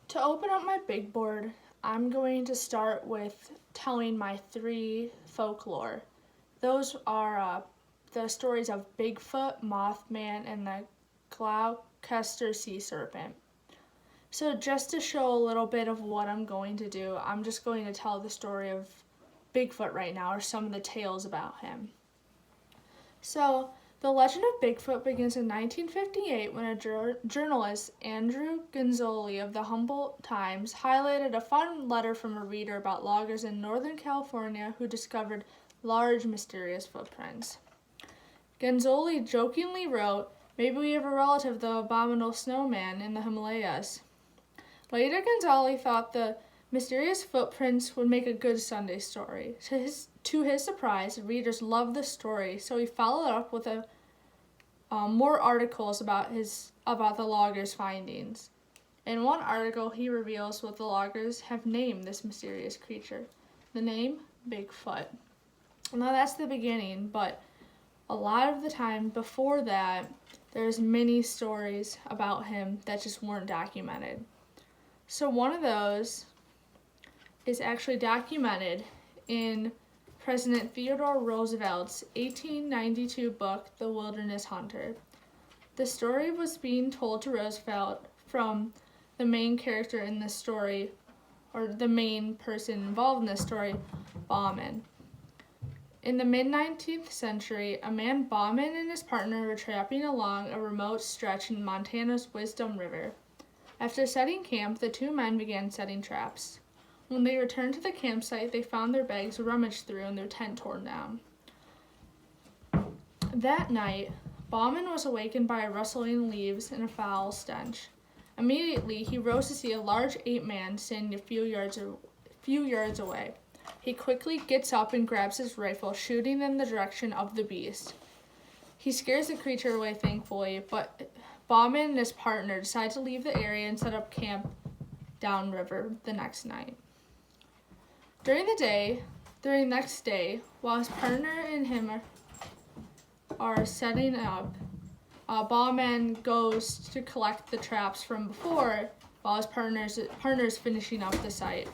To open up my big board, I'm going to start with telling my three folklore. Those are the stories of Bigfoot, Mothman, and the Gloucester sea serpent. So just to show a little bit of what I'm going to do, I'm just going to tell the story of Bigfoot right now, or some of the tales about him. So, the legend of Bigfoot begins in 1958 when a journalist, Andrew Gonzoli of the Humboldt Times, highlighted a fun letter from a reader about loggers in Northern California who discovered large, mysterious footprints. Gonzoli jokingly wrote, "Maybe we have a relative of the abominable snowman in the Himalayas." Later, Gonzoli thought the mysterious footprints would make a good Sunday story. To his surprise, readers loved the story, so he followed up with more articles about the loggers' findings. In one article, he reveals what the loggers have named this mysterious creature. The name, Bigfoot. Now that's the beginning, but a lot of the time before that, there's many stories about him that just weren't documented. So one of those is actually documented in President Theodore Roosevelt's 1892 book, The Wilderness Hunter. The story was being told to Roosevelt from the main character in this story, or the main person involved in this story, Bauman. In the mid-19th century, a man, Bauman, and his partner were trapping along a remote stretch in Montana's Wisdom River. After setting camp, the two men began setting traps. When they returned to the campsite, they found their bags rummaged through and their tent torn down. That night, Bauman was awakened by a rustling leaves and a foul stench. Immediately, he rose to see a large ape-man standing a few yards away. He quickly gets up and grabs his rifle, shooting in the direction of the beast. He scares the creature away, thankfully, but Bauman and his partner decide to leave the area and set up camp downriver the next night. During the next day, while his partner and him are setting up, Bauman goes to collect the traps from before while his partner's finishing up the site.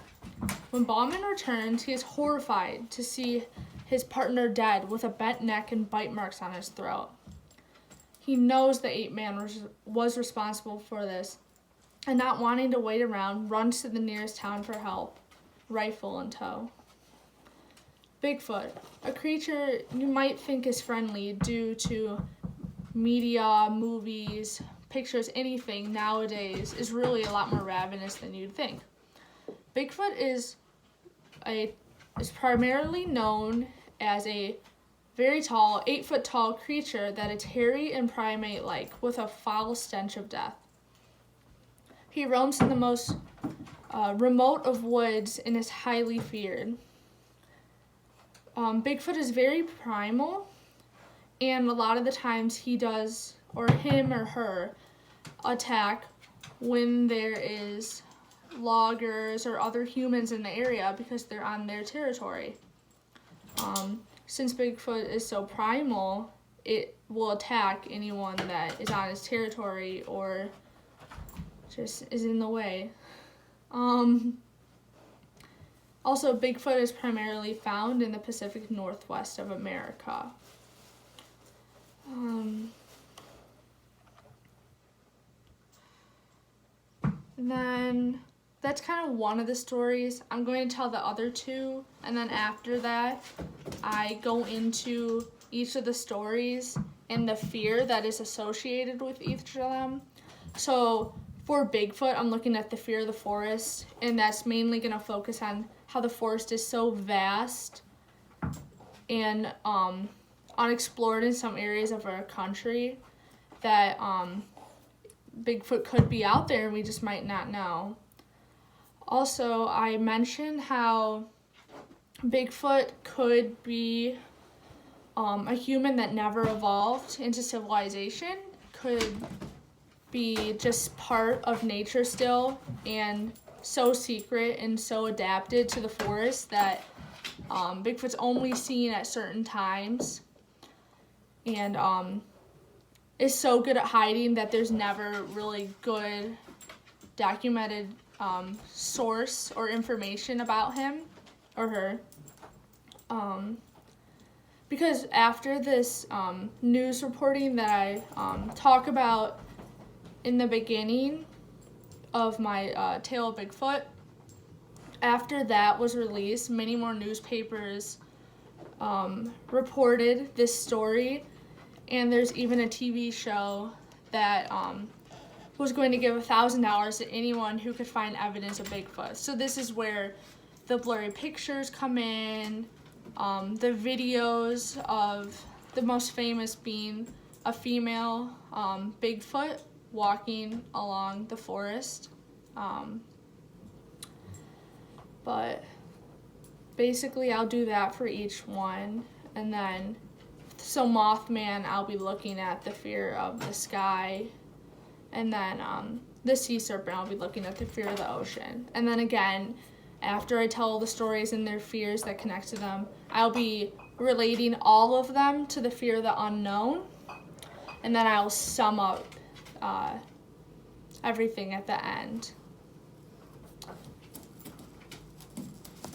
When Bauman returns, he is horrified to see his partner dead with a bent neck and bite marks on his throat. He knows the ape-man was responsible for this, and not wanting to wait around, runs to the nearest town for help, rifle in tow. Bigfoot, a creature you might think is friendly due to media, movies, pictures, anything nowadays, is really a lot more ravenous than you'd think. Bigfoot is primarily known as a very tall, 8-foot tall creature that is hairy and primate-like, with a foul stench of death. He roams in the most remote of woods and is highly feared. Bigfoot is very primal, and a lot of the times he does, or him or her, attack when there is loggers or other humans in the area because they're on their territory. Since Bigfoot is so primal, it will attack anyone that is on his territory or just is in the way. Also, Bigfoot is primarily found in the Pacific Northwest of America. Then that's kind of one of the stories. I'm going to tell the other two, and then after that, I go into each of the stories and the fear that is associated with each of them. So for Bigfoot, I'm looking at the fear of the forest, and that's mainly going to focus on how the forest is so vast and unexplored in some areas of our country that Bigfoot could be out there and we just might not know. Also, I mentioned how Bigfoot could be a human that never evolved into civilization, could be just part of nature still, and so secret and so adapted to the forest that Bigfoot's only seen at certain times, and is so good at hiding that there's never really good documented source or information about him or her. Because after this news reporting that I talk about in the beginning of my Tale of Bigfoot, after that was released, many more newspapers reported this story, and there's even a TV show that was going to give $1,000 to anyone who could find evidence of Bigfoot. So this is where the blurry pictures come in, the videos of the most famous being a female Bigfoot walking along the forest. But basically I'll do that for each one. And then, so Mothman, I'll be looking at the fear of the sky. And then the sea serpent, I'll be looking at the fear of the ocean. And then again, after I tell the stories and their fears that connect to them, I'll be relating all of them to the fear of the unknown. And then I'll sum up everything at the end.